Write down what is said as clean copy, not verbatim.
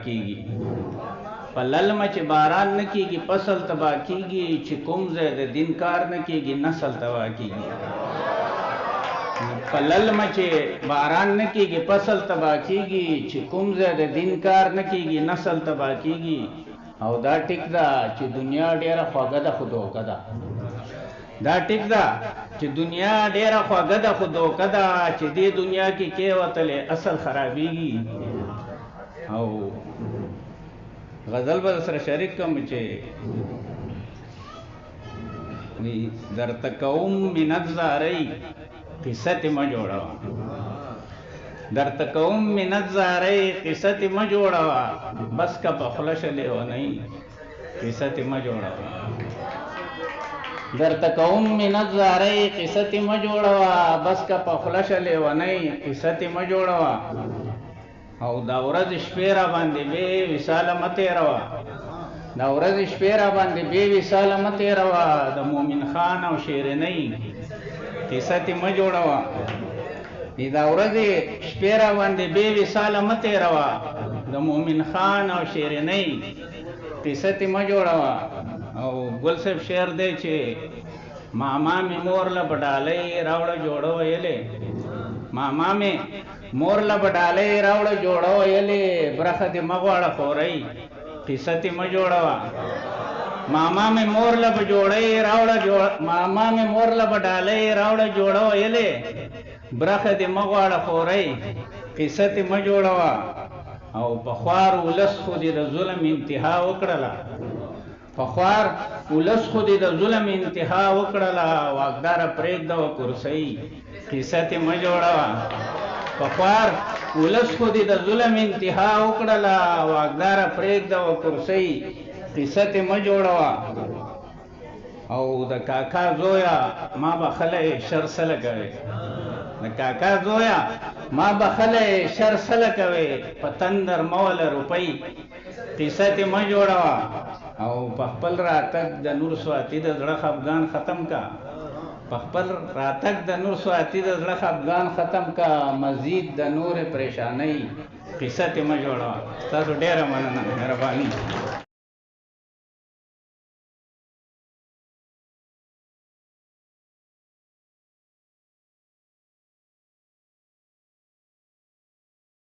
کیږي په للمه چې باران نه کیږي فصل تبا کیږي چې کوم ځای د دین کار نه کیږي نسل تبا کیږي په للمه چې باران نه کیږي فصل تبا کیږي چې کوم ځای د دین کار نه کیږي نسل تبا کیږي او دا ټیک ده چې دنیا ډیره خوږه ده خو دوکه ده دا ټیک ده چې دنیا ډیره خوږه ده خو دوکه ده چې دې دنیا کې کې وتلې اصل خرابېږي او غزل به سره شریک کوم چې درته کوم منت زارۍ قصه مه جوړوه درته کوم منت زارۍ قصه مه جوړوه بس که په خوله شلې ونۍ قصه مه جوړوه درته کوم منت زارۍ قصه مه جوړوه بس که په خوله شلې ونۍ قصه مه جوړوه او دا ورځ شپې را باندې بې وصاله مه تېروه دا ورځ شپې را باندې بې وصاله مه تېروه د مومن خان او شیرینۍ قصه دې مه جوړوه دا ورځ شپې را باندې بې وصاله مه تېروه د مومن خان او شیرینۍ قصه دې مه جوړوه او ګل صاحب شعر دی چې ماما مې مور له بډالۍ راوړه جوړه ویلې ماما مې مور له بډالۍ راوړه جوړه ویلې برخه دې مه غواړه خورۍ قصه دې مه جوړوه ماما مې مور له بډالۍ راوړه جوړه ویلې برخه دې مه غواړه خورۍ قصه دې مه جوړوه او پخوار ولس خو دې د ظلم انتها وکړله پخوار ولس خو دې د ظلم انتها وکړله واکداره پرېږده و کرسۍ قصه دې مه جوړوه پخوار ولس خو دې د ظلم انتها وکړله واکداره پرېږده و کرسۍ قصه دې مه جوړوه او د کاکا زویا ما بخلی شر سله کوې د کاکا زویا ما بخلی شر سله کوې په تندر موله روپۍ قصه دې مه جوړوه او په خپل راتګ د نور سواتي د زړه خفګان ختم کا په خپل راتګ د نور سواتي د زړه خفګان ختم کا مزید د نور پریشانۍ قصه دې مه جوړوه تاسو ډېره مننه مهرباني